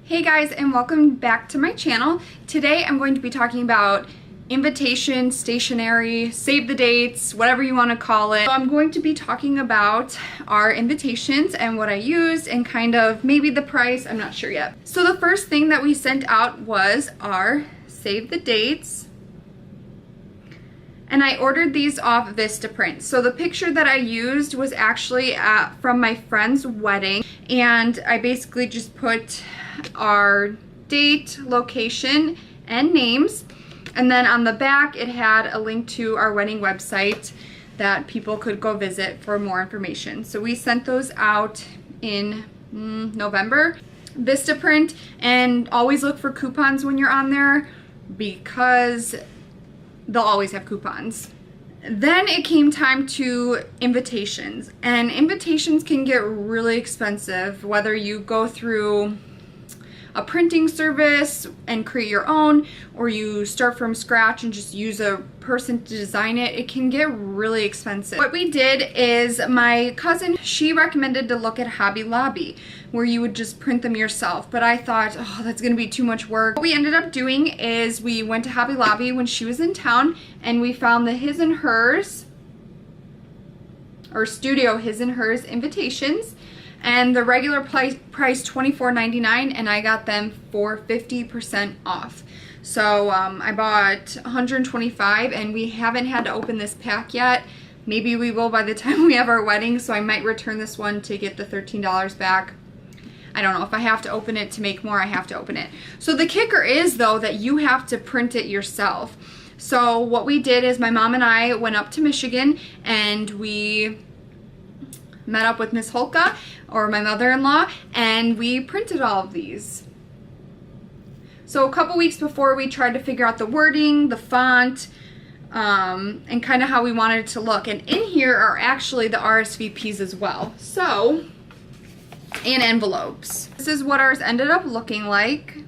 Hey guys, and welcome back to my channel. Today I'm going to be talking about invitations, stationery, save the dates, whatever you want to call it. So I'm going to be talking about our invitations and what I used and kind of maybe the price, I'm not sure yet. So the first thing that we sent out was our save the dates. And I ordered these off Vistaprint. So the picture that I used was actually from my friend's wedding, and I basically just put our date, location, and names, and then on the back it had a link to our wedding website that people could go visit for more information. So we sent those out in November. Vistaprint, and always look for coupons when you're on there because they'll always have coupons. Then it came time to invitations, and invitations can get really expensive whether you go through a printing service and create your own, or you start from scratch and just use a person to design it. It can get really expensive. What we did is my cousin, she recommended to look at Hobby Lobby where you would just print them yourself, but I thought, oh, that's gonna be too much work. What we ended up doing is we went to Hobby Lobby when she was in town, and we found the His and Hers, or Studio His and Hers invitations, and the regular price $24.99, and I got them for 50% off. So I bought 125, and we haven't had to open this pack yet. Maybe we will by the time we have our wedding, so I might return this one to get the $13 back. I don't know, if I have to open it to make more, I have to open it. So the kicker is though that you have to print it yourself. So what we did is my mom and I went up to Michigan, and we met up with Miss Holka, or my mother-in-law, and we printed all of these. So a couple weeks before, we tried to figure out the wording, the font, and kind of how we wanted it to look. And in here are actually the RSVPs as well. So, and envelopes. This is what ours ended up looking like.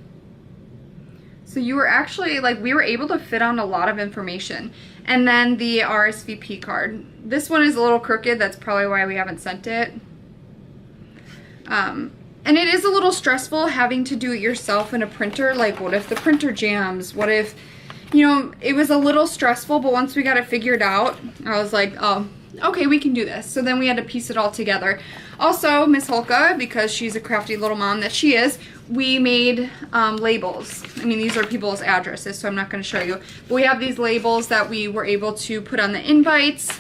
So you were actually, we were able to fit on a lot of information. And then the RSVP card. This one is a little crooked, that's probably why we haven't sent it. And it is a little stressful having to do it yourself in a printer. Like, what if the printer jams? What if, it was a little stressful, but once we got it figured out, I was like, oh, okay, we can do this. So then we had to piece it all together. Also, Miss Holka, because she's a crafty little mom that she is, we made labels. I mean, these are people's addresses, so I'm not going to show you. But we have these labels that we were able to put on the invites.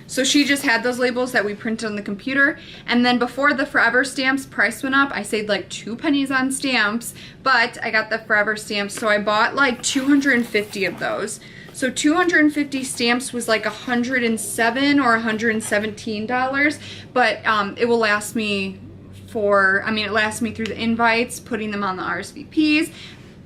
So she just had those labels that we printed on the computer. And then before the Forever stamps price went up, I saved like 2 pennies on stamps, but I got the Forever stamps, so I bought like 250 of those. So 250 stamps was like $107 or $117, but it will last me it lasts me through the invites, putting them on the RSVPs,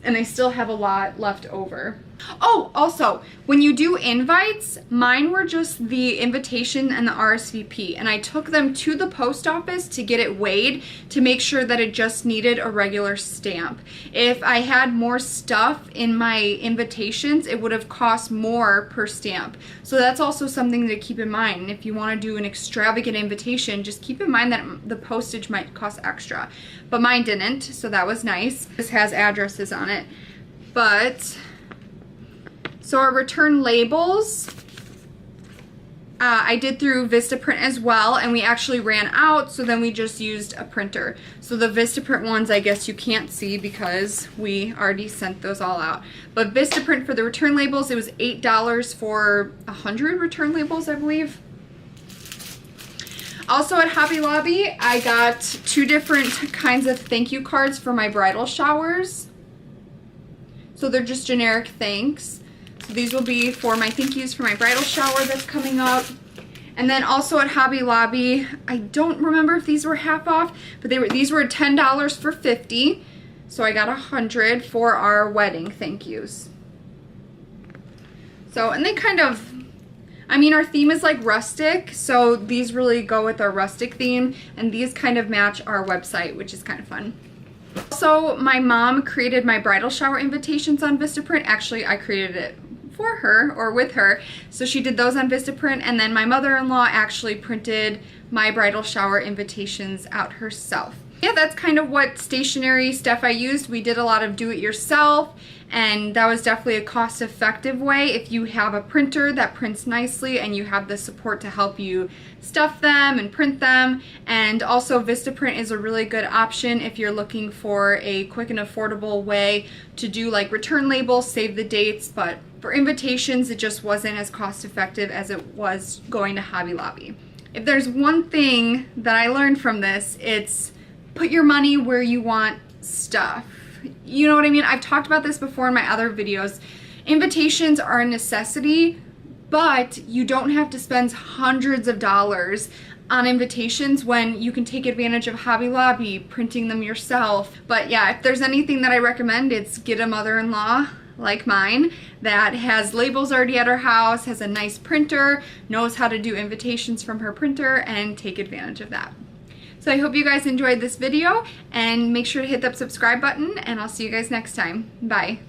and I still have a lot left over. Oh, also, when you do invites, mine were just the invitation and the RSVP, and I took them to the post office to get it weighed to make sure that it just needed a regular stamp. If I had more stuff in my invitations, it would have cost more per stamp. So that's also something to keep in mind. And if you want to do an extravagant invitation, just keep in mind that the postage might cost extra. But mine didn't, so that was nice. This has addresses on it. But so our return labels, I did through Vistaprint as well, and we actually ran out, so then we just used a printer. So the Vistaprint ones, I guess you can't see because we already sent those all out. But Vistaprint for the return labels, it was $8 for 100 return labels, I believe. Also at Hobby Lobby, I got 2 different kinds of thank you cards for my bridal showers. So they're just generic thanks. So these will be for my thank yous for my bridal shower that's coming up. And then also at Hobby Lobby, I don't remember if these were half off, but these were $10 for 50. So I got 100 for our wedding thank yous. So, and they kind of, our theme is like rustic, so these really go with our rustic theme, and these kind of match our website, which is kind of fun. So my mom created my bridal shower invitations on Vistaprint. Actually, I created it for her or with her. So she did those on Vistaprint, and then my mother-in-law actually printed my bridal shower invitations out herself. Yeah, that's kind of what stationery stuff I used. We did a lot of do-it-yourself, and that was definitely a cost-effective way if you have a printer that prints nicely and you have the support to help you stuff them and print them. And also Vistaprint is a really good option if you're looking for a quick and affordable way to do like return labels, save the dates, but for invitations it just wasn't as cost-effective as it was going to Hobby Lobby. If there's one thing that I learned from this, it's put your money where you want stuff. You know what I mean? I've talked about this before in my other videos. Invitations are a necessity, but you don't have to spend hundreds of dollars on invitations when you can take advantage of Hobby Lobby, printing them yourself. But yeah, if there's anything that I recommend, it's get a mother-in-law like mine that has labels already at her house, has a nice printer, knows how to do invitations from her printer, and take advantage of that. So I hope you guys enjoyed this video, and make sure to hit that subscribe button, and I'll see you guys next time. Bye.